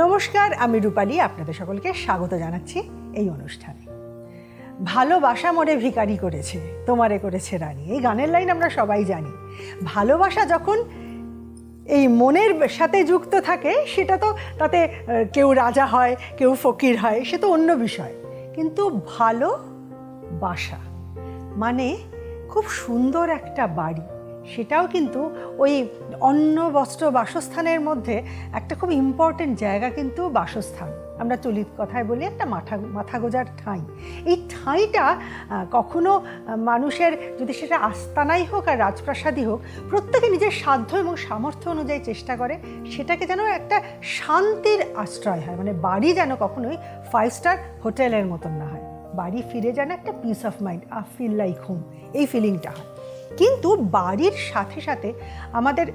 নমস্কার, আমি রূপালী, আপনাদের সকলকে স্বাগত জানাচ্ছি এই অনুষ্ঠানে। ভালোবাসা মোরে ভিখারি করেছে, তোমারে করেছে রানী, এই গানের লাইন আমরা সবাই জানি। ভালোবাসা যখন এই মনের সাথে যুক্ত থাকে সেটা তো তাতে কেউ রাজা হয়, কেউ ফকির হয়, সে তো অন্য বিষয়। কিন্তু ভালোবাসা মানে খুব সুন্দর একটা বাড়ি, সেটাও কিন্তু ওই অন্ন বস্ত্র বাসস্থানের মধ্যে একটা খুব ইম্পর্টেন্ট জায়গা কিন্তু বাসস্থান। আমরা চলিত কথায় বলি একটা মাথা গোজার ঠাঁই। এই ঠাঁইটা কখনো মানুষের, যদি সেটা আস্তানাই হোক আর রাজপ্রাসাদই হোক, প্রত্যেকে নিজের সাধ্য এবং সামর্থ্য অনুযায়ী চেষ্টা করে সেটাকে যেন একটা শান্তির আশ্রয় হয়। মানে বাড়ি যেন কখনোই 5 স্টার হোটেলের মতন না হয়, বাড়ি ফিরে যেন একটা peace of mind, feel like home, এই ফিলিংটা হয়। কিন্তু বাড়ির সাথে সাথে আমাদের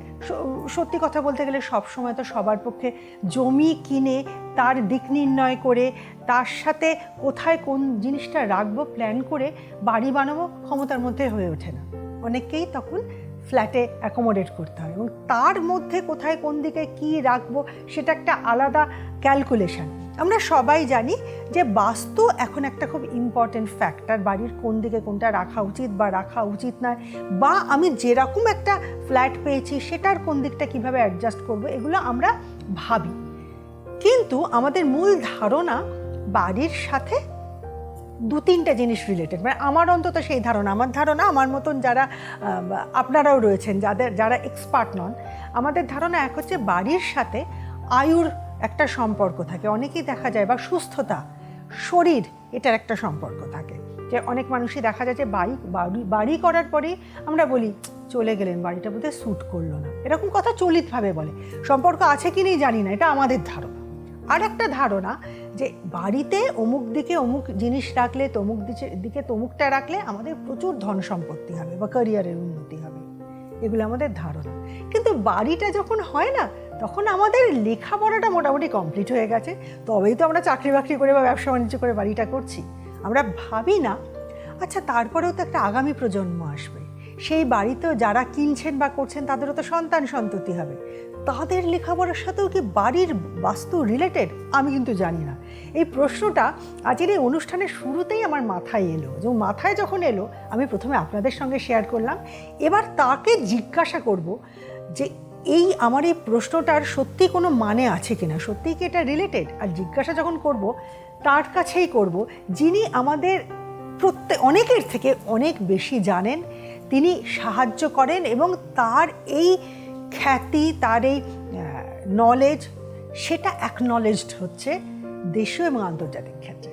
সত্যি কথা বলতে গেলে সবসময় তো সবার পক্ষে জমি কিনে তার দিক নির্ণয় করে তার সাথে কোথায় কোন জিনিসটা রাখবো প্ল্যান করে বাড়ি বানাবো ক্ষমতার মধ্যে হয়ে ওঠে না। অনেককেই তখন ফ্ল্যাটে অ্যাকোমোডেট করতে হয় এবং তার মধ্যে কোথায় কোন দিকে কী রাখবো সেটা একটা আলাদা ক্যালকুলেশন। আমরা সবাই জানি যে বাস্তু এখন একটা খুব ইম্পর্টেন্ট ফ্যাক্টর, বাড়ির কোন দিকে কোনটা রাখা উচিত বা রাখা উচিত নয়, বা আমি যেরকম একটা ফ্ল্যাট পেয়েছি সেটার কোন দিকটা কীভাবে অ্যাডজাস্ট করব, এগুলো আমরা ভাবি। কিন্তু আমাদের মূল ধারণা বাড়ির সাথে 2-3টা জিনিস রিলেটেড, মানে আমার অন্তত সেই ধারণা, আমার মতন যারা আপনারাও রয়েছেন যারা এক্সপার্ট নন, আমাদের ধারণা এক হচ্ছে বাড়ির সাথে আয়ুর একটা সম্পর্ক থাকে, অনেকেই দেখা যায়, বা সুস্থতা, শরীর, এটার একটা সম্পর্ক থাকে। যে অনেক মানুষই দেখা যায় যে বাড়ি করার পরেই আমরা বলি চলে গেলেন, বাড়িটা বোধহয় স্যুট করলো না, এরকম কথা চলিতভাবে বলে। সম্পর্ক আছে কি নেই জানি না, এটা আমাদের ধারণা। আর একটা ধারণা যে বাড়িতে অমুক দিকে অমুক জিনিস রাখলে, তমুক দিকে তমুকটা রাখলে আমাদের প্রচুর ধন সম্পত্তি হবে বা ক্যারিয়ারের উন্নতি হবে, এগুলো আমাদের ধারণা। কিন্তু বাড়িটা যখন হয় না, তখন আমাদের লেখাপড়াটা মোটামুটি কমপ্লিট হয়ে গেছে, তবেই তো আমরা চাকরি বাকরি করে বা ব্যবসা বাণিজ্য করে বাড়িটা করছি। আমরা ভাবি না আচ্ছা তারপরেও তো একটা আগামী প্রজন্ম আসবে, সেই বাড়িতেও যারা কিনছেন বা করছেন তাদেরও তো সন্তান সন্ততি হবে, তাদের লেখাপড়ার সাথেও কি বাড়ির বাস্তু রিলেটেড? আমি কিন্তু জানি না। এই প্রশ্নটা আজকের এই অনুষ্ঠানের শুরুতেই আমার মাথায় এলো, এবং মাথায় যখন এলো আমি প্রথমে আপনাদের সঙ্গে শেয়ার করলাম, এবার তাকে জিজ্ঞাসা করব যে এই আমার এই প্রশ্নটার সত্যি কোনো মানে আছে কিনা, সত্যিই কি এটা রিলেটেড। আর জিজ্ঞাসা যখন করব তার কাছেই করব যিনি আমাদের অনেকের থেকে অনেক বেশি জানেন, তিনি সাহায্য করেন এবং তার এই খ্যাতি, তার এই নলেজ, সেটা অ্যাকনলেজড হচ্ছে দেশীয় এবং আন্তর্জাতিক ক্ষেত্রে।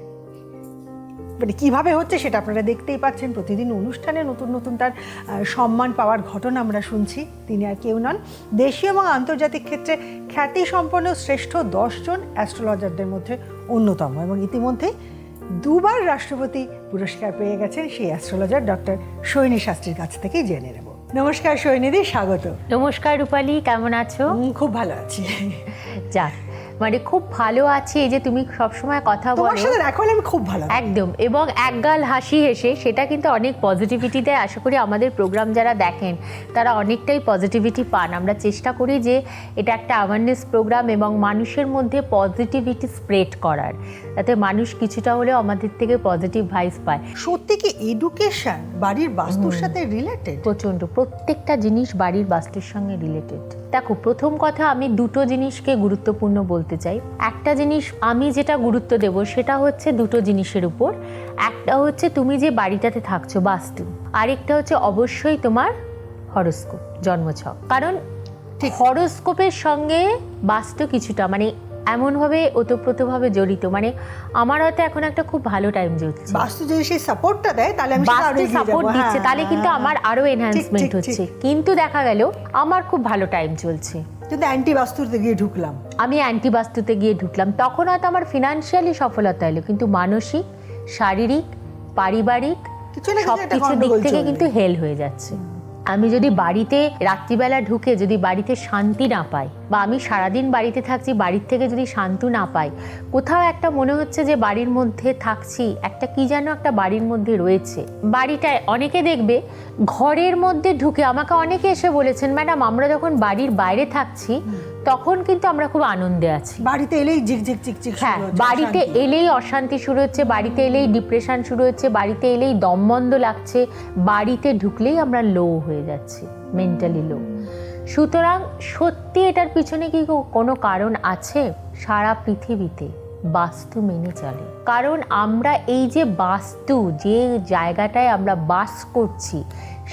মানে কীভাবে হচ্ছে সেটা আপনারা দেখতেই পাচ্ছেন, প্রতিদিন অনুষ্ঠানে নতুন নতুন তার সম্মান পাওয়ার ঘটনা আমরা শুনছি। তিনি আর কেউ নন, দেশীয় এবং আন্তর্জাতিক ক্ষেত্রে খ্যাতি সম্পন্ন শ্রেষ্ঠ 10 জন অ্যাস্ট্রোলজারদের মধ্যে অন্যতম, এবং ইতিমধ্যে 2 বার রাষ্ট্রপতি পুরস্কার পেয়ে গেছেন সেই অ্যাস্ট্রোলজার ডক্টর সৈনী শাস্ত্রীর কাছ থেকেই জেনে নেব। নমস্কার সৈনীদি, স্বাগত। নমস্কার রূপালী, কেমন আছো? খুব ভালো আছি। যাক, মানে খুব ভালো আছি, এই যে তুমি সবসময় কথা বলো, তোমার সাথে দেখা হলে আমি খুব ভালো, একদম, এবং একগাল হাসি হেসে, সেটা কিন্তু অনেক পজিটিভিটি দেয়। আশা করি আমাদের প্রোগ্রাম যারা দেখেন তারা অনেকটাই পজিটিভিটি পান। আমরা চেষ্টা করি যে এটা একটা অ্যাওয়ারনেস প্রোগ্রাম এবং মানুষের মধ্যে পজিটিভিটি স্প্রেড করার, যাতে মানুষ কিছুটা হলেও আমাদের থেকে পজিটিভ ভাইবস পায়। সত্যি কি এডুকেশন বাড়ির বাস্তুর সাথে রিলেটেড? প্রচণ্ড, প্রত্যেকটা জিনিস বাড়ির বাস্তুর সঙ্গে রিলেটেড। দেখো, প্রথম কথা আমি 2টো জিনিসকে গুরুত্বপূর্ণ বলতে চাই। একটা জিনিস আমি যেটা গুরুত্ব দেব সেটা হচ্ছে 2টো জিনিসের উপর। একটা হচ্ছে তুমি যে বাড়িটাতে থাকছো, বাস্তু, আরেকটা হচ্ছে অবশ্যই তোমার হরোস্কোপ, জন্মছক। কারণ হরোস্কোপের সঙ্গে বাস্তু কিছুটা মানে এমনভাবে ওতপ্রোতভাবে জড়িত। মানে আমার হয়তো এখন একটা খুব ভালো টাইম চলছে, বাস্তু যদি সেই সাপোর্টটা দেয় তাহলে আমি বাস্তু সাপোর্ট দিচ্ছে, তাহলে কিন্তু আমার আরো এনহ্যান্সমেন্ট হচ্ছে। কিন্তু দেখা গেল আমার খুব ভালো টাইম চলছে, কিন্তু অ্যান্টি বাস্তুতে গিয়ে ঢুকলাম, আমি অ্যান্টি বাস্তুতে গিয়ে ঢুকলাম, তখন হয়তো আমার ফিনান্সিয়ালি সফলতা এলো, কিন্তু মানসিক, শারীরিক, পারিবারিক সব কিছু দিক থেকে কিন্তু হেল হয়ে যাচ্ছে। আমি যদি বাড়িতে রাত্রিবেলা ঢুকে যদি বাড়িতে শান্তি না পাই, বা আমি সারাদিন বাড়িতে থাকছি, বাড়ির থেকে যদি শান্তি না পাই, কোথাও একটা মনে হচ্ছে যে বাড়ির মধ্যে থাকছি, একটা কি যেন একটা বাড়ির মধ্যে রয়েছে। বাড়িটায় অনেকে দেখবে ঘরের মধ্যে ঢুকে, আমাকে অনেকে এসে বলেছেন ম্যাডাম আমরা যখন বাড়ির বাইরে থাকছি তখন কিন্তু আমরা খুব আনন্দে আছি। বাড়িতে এলেই ঝিকঝিক চিকচিক শুরু হ্যাঁ, হচ্ছে, বাড়িতে অশান্তি। এলেই অশান্তি শুরু হচ্ছে, বাড়িতে এলেই ডিপ্রেশন শুরু হচ্ছে, বাড়িতে এলেই দমবন্ধ লাগছে, বাড়িতে ঢুকলেই আমরা লো হয়ে যাচ্ছি, মেন্টালি লো। সুতরাং সত্যি এটার পিছনে কি কোনো কারণ আছে? সারা পৃথিবীতে বাস্তু মেনে চলে, কারণ আমরা এই যে বাস্তু, যে জায়গাটায় আমরা বাস করছি,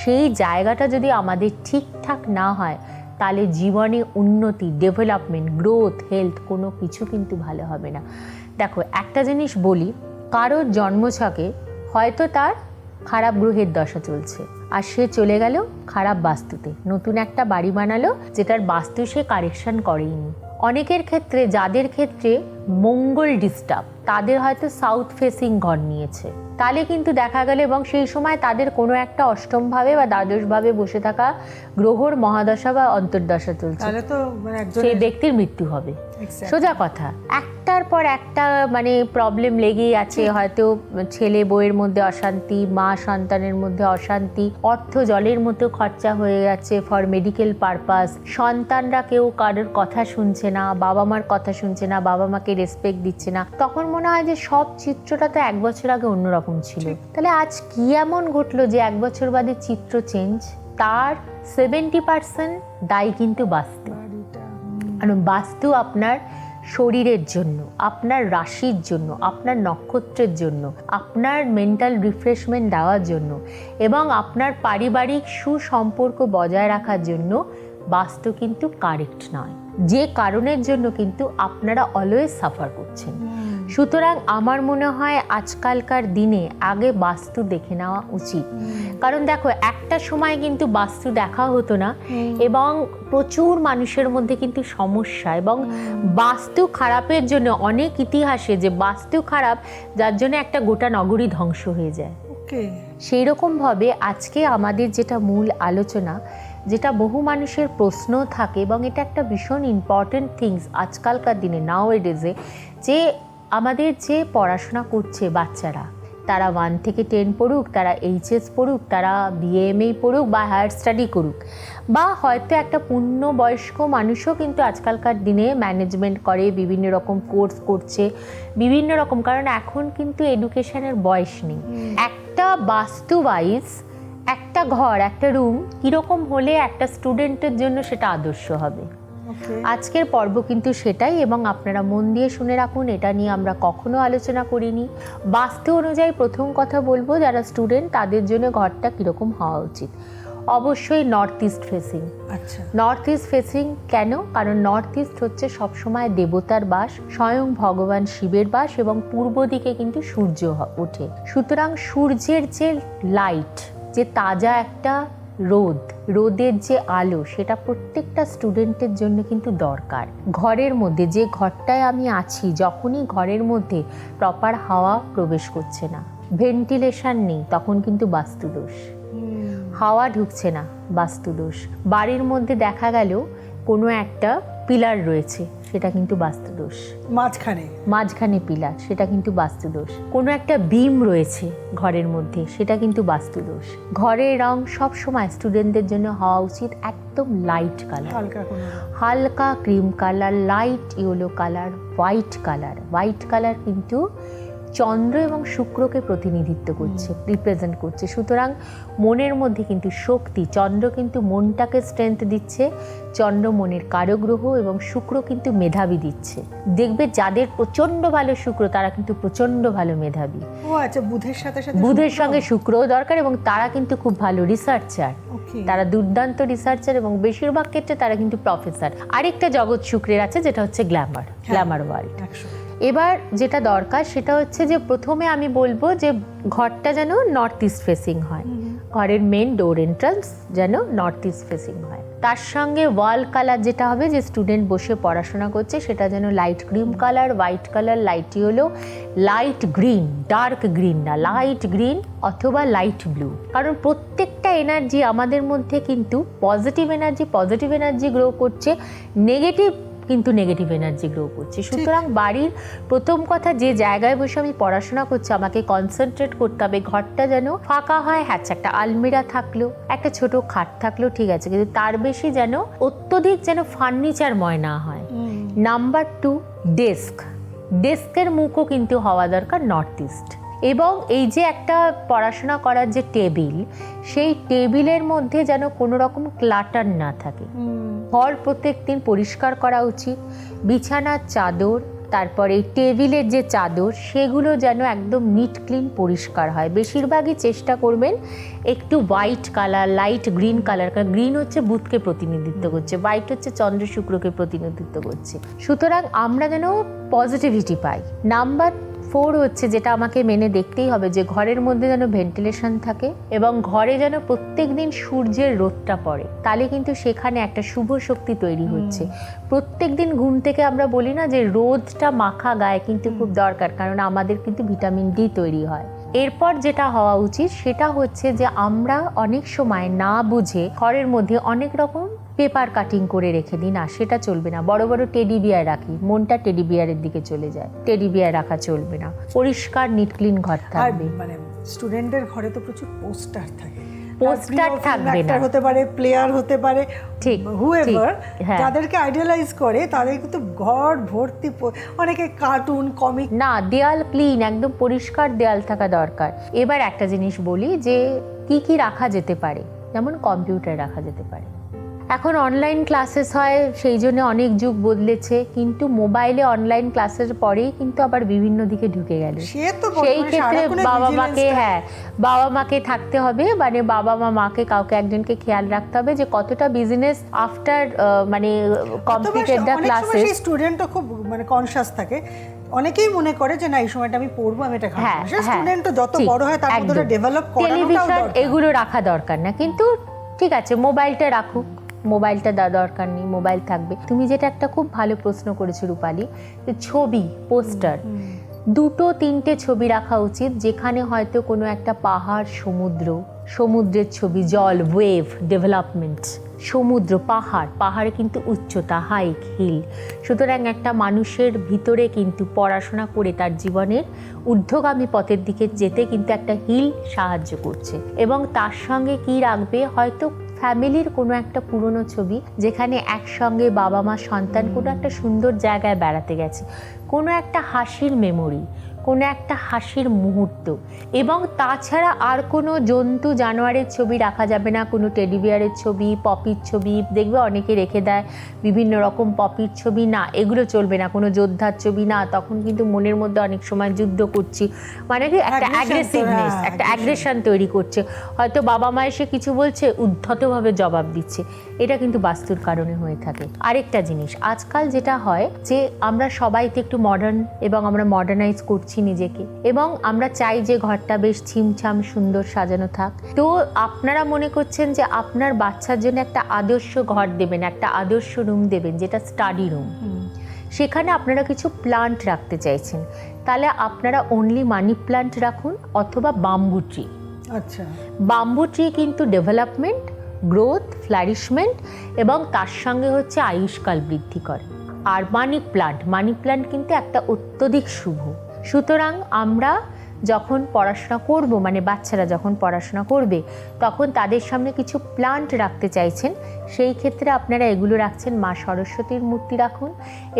সেই জায়গাটা যদি আমাদের ঠিকঠাক না হয়, তাহলে জীবনে উন্নতি, ডেভেলপমেন্ট, গ্রোথ, হেলথ কোনো কিছু কিন্তু ভালো হবে না। দেখো, একটা জিনিস বলি, কারোর জন্মছকে হয়তো তার খারাপ গ্রহের দশা চলছে, আর সে চলে গেল খারাপ বাস্তুতে, নতুন একটা বাড়ি বানালো যেটার বাস্তু সে কারেকশন করেইনি। অনেকের ক্ষেত্রে, যাদের ক্ষেত্রে মঙ্গল ডিস্টার্ব, তাদের হয়তো সাউথ ফেসিং ঘর নিয়েছে, তাহলে কিন্তু দেখা গেল, এবং সেই সময় তাদের কোনো একটা অষ্টমভাবে বা দ্বাদশভাবে বসে থাকা গ্রহর মহাদশা বা অন্তর্দশা চলছে, তাহলে তো মানে সেই ব্যক্তির মৃত্যু হবে। Exactly. সোজা কথা, একটার পর একটা মানে প্রবলেম লেগেই আছে। হয়তো ছেলে বউয়ের মধ্যে অশান্তি, মা সন্তানের মধ্যে অশান্তি, অর্থ জলের মতো খরচা হয়ে যাচ্ছে ফর মেডিকেল পারপাস, সন্তানরা কেউ কারোর কথা শুনছে না, বাবা মার কথা শুনছে না, বাবা মাকে রেসপেক্ট দিচ্ছে না। তখন মনে হয় যে সব চিত্রটা তো 1 বছর আগে অন্যরকম ছিল, তাহলে আজ কি এমন ঘটলো যে 1 বছর বাদে চিত্র চেঞ্জ? তার 70% দায়ী কিন্তু বাস্তু। কারণ বাস্তু আপনার শরীরের জন্য, আপনার রাশির জন্য, আপনার নক্ষত্রের জন্য, আপনার মেন্টাল রিফ্রেশমেন্ট দেওয়ার জন্য এবং আপনার পারিবারিক সুসম্পর্ক বজায় রাখার জন্য বাস্তু কিন্তু কারেক্ট নয়, যে কারণের জন্য কিন্তু আপনারা অলওয়েজ সাফার করছেন। সুতরাং আমার মনে হয় আজকালকার দিনে আগে বাস্তু দেখে নেওয়া উচিত। কারণ দেখো, একটা সময় কিন্তু বাস্তু দেখা হতো না এবং প্রচুর মানুষের মধ্যে কিন্তু সমস্যা, এবং বাস্তু খারাপের জন্য অনেক ইতিহাসে যে বাস্তু খারাপ, যার জন্য একটা গোটা নগরী ধ্বংস হয়ে যায়। সেই রকমভাবে আজকে আমাদের যেটা মূল আলোচনা, যেটা বহু মানুষের প্রশ্ন থাকে, এবং এটা একটা ভীষণ ইম্পর্টেন্ট থিংস আজকালকার দিনে, নাও এডেজে, যে আমাদের যে পড়াশোনা করছে বাচ্চারা, তারা 1 থেকে 10 পড়ুক, তারা এইচএস পড়ুক, তারা বিএমএ পড়ুক বা হায়ার স্টাডি করুক, বা হয়তো একটা পূর্ণবয়স্ক মানুষও কিন্তু আজকালকার দিনে ম্যানেজমেন্ট করে, বিভিন্ন রকম কোর্স করছে, বিভিন্ন রকম, কারণ এখন কিন্তু এডুকেশনের বয়স নেই। একটা বাস্তু ওয়াইজ একটা ঘর, একটা রুম কীরকম হলে একটা স্টুডেন্টের জন্য সেটা আদর্শ হবে। আজকের পর্ব কিন্তু সেটাই, এবং আপনারা মন দিয়ে শুনে রাখুন, এটা নিয়ে আমরা কখনো আলোচনা করিনি। বাস্তু অনুযায়ী প্রথম কথা বলবো, যারা স্টুডেন্ট তাদের জন্য ঘরটা কীরকম হওয়া উচিত। অবশ্যই নর্থ ইস্ট ফেসিং। আচ্ছা, নর্থ ইস্ট ফেসিং কেন? কারণ নর্থ ইস্ট হচ্ছে সবসময় দেবতার বাস, স্বয়ং ভগবান শিবের বাস, এবং পূর্ব দিকে কিন্তু সূর্য ওঠে। সুতরাং সূর্যের যে লাইট, যে তাজা একটা রোদের যে আলো, সেটা প্রত্যেকটা স্টুডেন্টের জন্য কিন্তু দরকার। ঘরের মধ্যে, যে ঘরটায় আমি আছি, যখনই ঘরের মধ্যে প্রপার হাওয়া প্রবেশ করছে না, ভেন্টিলেশন নেই, তখন কিন্তু বাস্তুদোষ। হাওয়া ঢুকছে না, বাস্তুদোষ। বাড়ির মধ্যে দেখা গেল কোনো একটা পিলার রয়েছে, সেটা কিন্তু বাস্তুদোষ। মাঝখানে পিলার, সেটা কিন্তু বাস্তুদোষ। কোনো একটা বিম রয়েছে ঘরের মধ্যে, সেটা কিন্তু বাস্তুদোষ। ঘরের রং সব সময় স্টুডেন্টদের জন্য হওয়া উচিত একদম লাইট কালার, হালকা cream colour, light yellow colour, white colour. White colour কিন্তু চন্দ্র এবং শুক্রকে প্রতিনিধিত্ব করছে, রিপ্রেজেন্ট করছে। সুতরাং মনের মধ্যে কিন্তু শক্তি, চন্দ্র কিন্তু মনটাকে স্ট্রেংথ দিচ্ছে, চন্দ্র মনের কারগ্রহ, এবং শুক্র কিন্তু মেধাবী দিচ্ছে। দেখবে যাদের প্রচণ্ড ভালো শুক্র, তারা কিন্তু প্রচণ্ড ভালো মেধাবী। বুধের সঙ্গে শুক্রও দরকার, এবং তারা কিন্তু খুব ভালো রিসার্চার, তারা দুর্দান্ত রিসার্চার, এবং বেশিরভাগ ক্ষেত্রে তারা কিন্তু প্রফেসর। আরেকটা জগৎ শুক্রের আছে, যেটা হচ্ছে গ্ল্যামার ওয়ার্ল্ড। এবার যেটা দরকার সেটা হচ্ছে যে প্রথমে আমি বলবো যে ঘরটা যেন নর্থ ইস্ট ফেসিং হয়, ঘরের মেন ডোর এন্ট্রান্স যেন নর্থ ইস্ট ফেসিং হয়। তার সঙ্গে ওয়াল কালার যেটা হবে, যে স্টুডেন্ট বসে পড়াশোনা করছে, সেটা যেন light cream colour, white colour, light yellow, light green, dark green না, লাইট গ্রিন অথবা লাইট ব্লু। কারণ প্রত্যেকটা এনার্জি আমাদের মধ্যে কিন্তু পজিটিভ এনার্জি গ্রো করছে, নেগেটিভ কিন্তু নেগেটিভ এনার্জি গ্রো করছে। সুতরাং বাড়ির প্রথম কথা, যে জায়গায় বসে আমি পড়াশোনা করছি আমাকে কনসেন্ট্রেট করতে হবে, ঘরটা যেন ফাঁকা হয়। হ্যাঁ, একটা আলমিরা থাকলো, একটা ছোট খাট থাকলো, ঠিক আছে, কিন্তু তার বেশি যেন অত্যধিক যেন ফার্নিচারময় না হয়। নাম্বার 2, ডেস্কের মুখও কিন্তু হওয়া দরকার নর্থ ইস্ট। এবং এই যে একটা পড়াশোনা করার যে টেবিল, সেই টেবিলের মধ্যে যেন কোনো রকম ক্লাটার না থাকে। ঘর প্রত্যেকদিন পরিষ্কার করা উচিত। বিছানার চাদর, তারপরে টেবিলের যে চাদর, সেগুলো যেন একদম নিট ক্লিন পরিষ্কার হয়। বেশিরভাগই চেষ্টা করবেন একটু white colour, light green colour, কারণ গ্রিন হচ্ছে বুধকে প্রতিনিধিত্ব করছে, হোয়াইট হচ্ছে চন্দ্র শুক্রকে প্রতিনিধিত্ব করছে। সুতরাং আমরা যেন পজিটিভিটি পাই। নাম্বার 4 হচ্ছে, যেটা আমাকে মেনে দেখতেই হবে, যে ঘরের মধ্যে যেন ভেন্টিলেশন থাকে এবং ঘরে যেন প্রত্যেক দিন সূর্যের রোদটা পড়ে, তাহলে কিন্তু সেখানে একটা শুভ শক্তি তৈরি হচ্ছে। প্রত্যেক দিন ঘুম থেকে আমরা বলি না যে রোদটা মাখা গায়ে কিন্তু খুব দরকার, কারণ আমাদের কিন্তু ভিটামিন ডি তৈরি হয়। এরপর যেটা হওয়া উচিত সেটা হচ্ছে যে আমরা অনেক সময় না বুঝে ঘরের মধ্যে অনেক রকম পেপার কাটিং করে রেখে দিই। না, সেটা চলবে না। বড় বড় টেডি বিয়ার রাখি, মনটা টেডি বিয়ারের দিকে চলে যায়। টেডি বিয়ার রাখা চলবে না। পরিষ্কার নিট ক্লিন ঘর থাকবে। মানে স্টুডেন্টদের ঘরে তো প্রচুর পোস্টার থাকে, পোস্টার থাকবে না, হতে পারে, প্লেয়ার হতে পারে, ঠিক, হুএভার হ্যাঁ। যাদেরকে আইডিয়ালাইজ করে তাদের কিন্তু ঘর ভর্তি অনেকে কার্টুন, কমিক। না, দেয়াল ক্লিন, একদম পরিষ্কার দেয়াল থাকা দরকার। এবার একটা জিনিস বলি, যে কি কি রাখা যেতে পারে, যেমন কম্পিউটার রাখা যেতে পারে। এখন অনলাইন ক্লাসেস হয়, সেই জন্য অনেক যুগ বদলেছে, কিন্তু মোবাইলে অনলাইন ক্লাসের পরেই কিন্তু আবার বিভিন্ন দিকে ঢুকে গেল। সেই ক্ষেত্রে বাবা মাকে থাকতে হবে, মানে মাকে কাউকে একজনকে খেয়াল রাখতে হবে যে কতটা বিজনেস আফটার মানে কমপ্লিটেড দ্য ক্লাসেস। স্টুডেন্টও খুব মানে কনসিয়াস থাকে। অনেকেই মনে করে যে না, এই সময়টা আমি পড়বো, আমি এটা খাবো। স্টুডেন্টও যত বড় হয় তার মধ্যে ডেভেলপ করানোটাও টেলিভিশন দরকার। এগুলো রাখা দরকার না, কিন্তু ঠিক আছে মোবাইলটা রাখুক, মোবাইলটা দরকার নেই, মোবাইল থাকবে। তুমি যেটা একটা খুব ভালো প্রশ্ন করেছো রূপালী, ছবি, পোস্টার, 2-3টে ছবি রাখা উচিত, যেখানে হয়তো কোনো একটা পাহাড়, সমুদ্রের ছবি, জল, ওয়েভ, ডেভেলপমেন্ট, সমুদ্র, পাহাড়ে কিন্তু উচ্চতা, হাইক, হিল। সুতরাং একটা মানুষের ভিতরে কিন্তু পড়াশোনা করে তার জীবনের ঊর্ধ্বগামী পথের দিকে যেতে কিন্তু একটা হিল সাহায্য করছে। এবং তার সঙ্গে কি রাখবে, হয়তো ফ্যামিলির কোনো একটা পুরনো ছবি, যেখানে একসঙ্গে বাবা মা সন্তান কোনো একটা সুন্দর জায়গায় বেড়াতে গেছে, কোনো একটা হাসির মেমোরি, কোনো একটা হাসির মুহূর্ত। এবং তাছাড়া আর কোনো জন্তু জানোয়ারের ছবি রাখা যাবে না, কোনো টেডি বিয়ারের ছবি, পপির ছবি, দেখবে অনেকে রেখে দেয় বিভিন্ন রকম পপির ছবি, না এগুলো চলবে না। কোনো যোদ্ধার ছবি না, তখন কিন্তু মনের মধ্যে অনেক সময় যুদ্ধ করছি, মানে কি একটা অ্যাগ্রেসিভনেস, একটা অ্যাগ্রেশন তৈরি করছে। হয়তো বাবা মা এসে কিছু বলছে, উদ্ধতভাবে জবাব দিচ্ছে, এটা কিন্তু বাস্তুর কারণে হয়ে থাকে। আরেকটা জিনিস, আজকাল যেটা হয় যে আমরা সবাই তো একটু মডার্ন, এবং আমরা মডার্নাইজ করছি নিজেকে, এবং আমরা চাই যে ঘরটা বেশ ছিমছাম সুন্দর সাজানো থাক। তো আপনারা মনে করছেন যে আপনার বাচ্চার জন্য একটা আদর্শ ঘর দেবেন, একটা আদর্শ রুম দেবেন, যেটা স্টাডি রুম। সেখানে আপনারা কিছু প্লান্ট রাখতে চাইছেন, তাহলে আপনারা অনলি মানি প্লান্ট রাখুন, অথবা বাম্বু ট্রি। আচ্ছা, বাম্বু ট্রি কিন্তু ডেভেলপমেন্ট, গ্রোথ, ফ্লারিশমেন্ট, এবং তার সঙ্গে হচ্ছে আয়ুষ্কাল বৃদ্ধি করে। আর মানি প্লান্ট কিন্তু একটা অত্যধিক শুভ। সুতরাং আমরা যখন পড়াশোনা করব, মানে বাচ্চারা যখন পড়াশোনা করবে, তখন তাদের সামনে কিছু প্লান্ট রাখতে চাইছেন, সেই ক্ষেত্রে আপনারা এগুলো রাখছেন। মা সরস্বতীর মূর্তি রাখুন,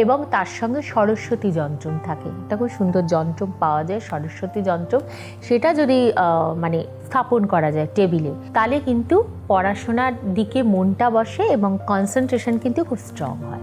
এবং তার সঙ্গে সরস্বতী যন্ত্রম থাকে, একটা খুব সুন্দর যন্ত্রম পাওয়া যায়, সরস্বতী যন্ত্রম, সেটা যদি মানে স্থাপন করা যায় টেবিলে, তাহলে কিন্তু পড়াশোনার দিকে মনটা বসে এবং কনসেন্ট্রেশন কিন্তু খুব স্ট্রং হয়।